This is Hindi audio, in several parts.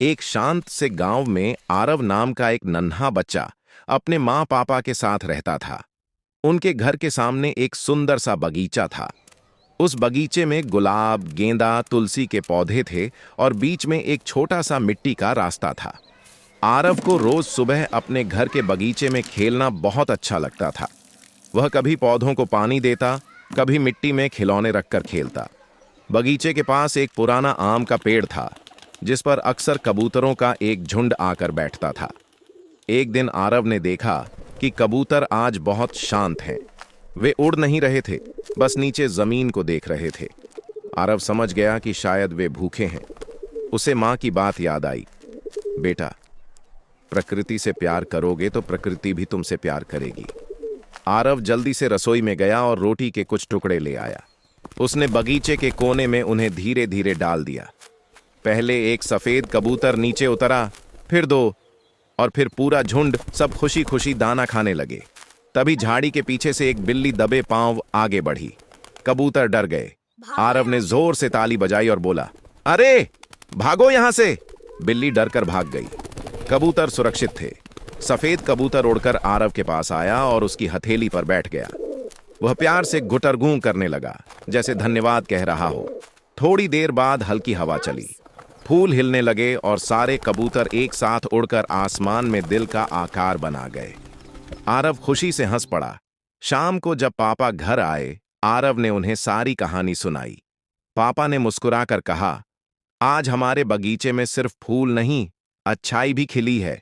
एक शांत से गांव में आरव नाम का एक नन्हा बच्चा अपने माँ पापा के साथ रहता था। उनके घर के सामने एक सुंदर सा बगीचा था। उस बगीचे में गुलाब, गेंदा, तुलसी के पौधे थे और बीच में एक छोटा सा मिट्टी का रास्ता था। आरव को रोज सुबह अपने घर के बगीचे में खेलना बहुत अच्छा लगता था। वह कभी पौधों को पानी देता, कभी मिट्टी में खिलौने रखकर खेलता। बगीचे के पास एक पुराना आम का पेड़ था, जिस पर अक्सर कबूतरों का एक झुंड आकर बैठता था। एक दिन आरव ने देखा कि कबूतर आज बहुत शांत हैं। वे उड़ नहीं रहे थे, बस नीचे जमीन को देख रहे थे। आरव समझ गया कि शायद वे भूखे हैं। उसे माँ की बात याद आई, बेटा, प्रकृति से प्यार करोगे तो प्रकृति भी तुमसे प्यार करेगी। आरव जल्दी से रसोई में गया और रोटी के कुछ टुकड़े ले आया। उसने बगीचे के कोने में उन्हें धीरे धीरे डाल दिया। पहले एक सफेद कबूतर नीचे उतरा, फिर दो, और फिर पूरा झुंड सब खुशी खुशी दाना खाने लगे। तभी झाड़ी के पीछे से एक बिल्ली दबे पांव आगे बढ़ी। कबूतर डर गए। आरव ने जोर से ताली बजाई और बोला, अरे भागो यहां से। बिल्ली डरकर भाग गई। कबूतर सुरक्षित थे। सफेद कबूतर उड़कर आरव के पास आया और उसकी हथेली पर बैठ गया। वह प्यार से गुटरगूं करने लगा, जैसे धन्यवाद कह रहा हो। थोड़ी देर बाद हल्की हवा चली, फूल हिलने लगे और सारे कबूतर एक साथ उड़कर आसमान में दिल का आकार बना गए। आरव खुशी से हंस पड़ा। शाम को जब पापा घर आए, आरव ने उन्हें सारी कहानी सुनाई। पापा ने मुस्कुराकर कहा, आज हमारे बगीचे में सिर्फ फूल नहीं, अच्छाई भी खिली है।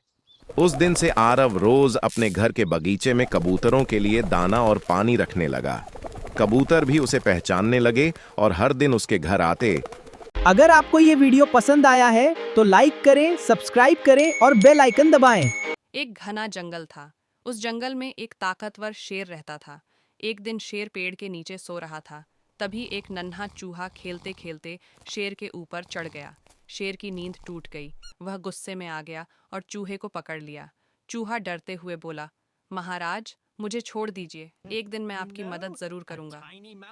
उस दिन से आरव रोज अपने घर के बगीचे में कबूतरों के लिए दाना और पानी रखने लगा। कबूतर भी उसे पहचानने लगे और हर दिन उसके घर आते। अगर आपको ये वीडियो पसंद आया है तो लाइक करें, सब्सक्राइब करें और बेल आइकन दबाएं। एक घना जंगल था। उस जंगल में एक ताकतवर शेर रहता था। एक दिन शेर पेड़ के नीचे सो रहा था। तभी एक नन्हा चूहा खेलते खेलते शेर के ऊपर चढ़ गया। शेर की नींद टूट गई। वह गुस्से में आ गया और चूहे को पकड़ लिया। चूहा डरते हुए बोला, महाराज, मुझे छोड़ दीजिए, एक दिन मैं आपकी मदद जरूर करूंगा।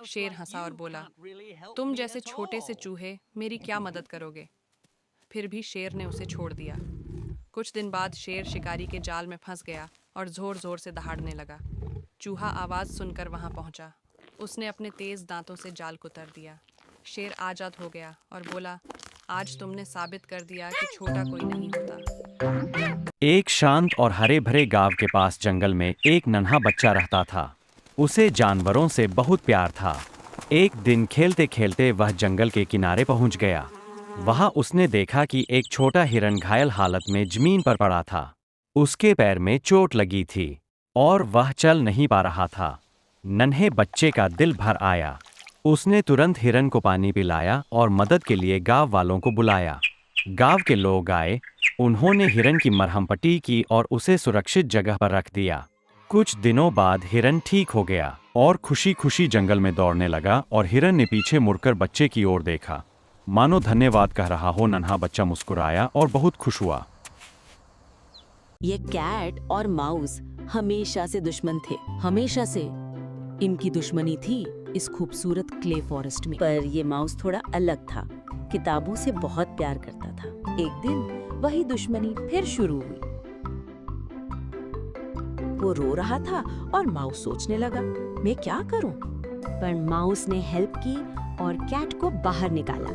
शेर हंसा और बोला, तुम जैसे छोटे से चूहे मेरी क्या मदद करोगे। फिर भी शेर ने उसे छोड़ दिया। कुछ दिन बाद शेर शिकारी के जाल में फंस गया और जोर जोर से दहाड़ने लगा। चूहा आवाज सुनकर वहां पहुंचा। उसने अपने तेज दांतों से जाल को तर दिया। शेर आजाद हो गया और बोला, आज तुमने साबित कर दिया कि छोटा कोई नहीं होता। एक शांत और हरे भरे गांव के पास जंगल में एक नन्हा बच्चा रहता था। उसे जानवरों से बहुत प्यार था। एक दिन खेलते खेलते वह जंगल के किनारे पहुंच गया। वहां उसने देखा कि एक छोटा हिरन घायल हालत में जमीन पर पड़ा था। उसके पैर में चोट लगी थी और वह चल नहीं पा रहा था। नन्हे बच्चे का दिल भर आया। उसने तुरंत हिरन को पानी पिलाया और मदद के लिए गांव वालों को बुलाया। गांव के लोग आए। उन्होंने हिरन की मरहम पट्टी की और उसे सुरक्षित जगह पर रख दिया। कुछ दिनों बाद हिरन ठीक हो गया और खुशी खुशी जंगल में दौड़ने लगा और हिरन ने पीछे मुड़कर बच्चे की ओर देखा, मानो धन्यवाद कह रहा हो। नन्हा बच्चा मुस्कुराया और बहुत खुश हुआ। ये कैट और माउस हमेशा से दुश्मन थे, हमेशा से। इनकी दुश्मनी थी इस खूबसूरत क्ले फॉरेस्ट में। पर ये माउस थोड़ा अलग था, किताबों से बहुत प्यार करता था। एक दिन वही दुश्मनी फिर शुरू हुई। वो रो रहा था और माउस सोचने लगा, मैं क्या करूं? पर माउस ने हेल्प की और कैट को बाहर निकाला।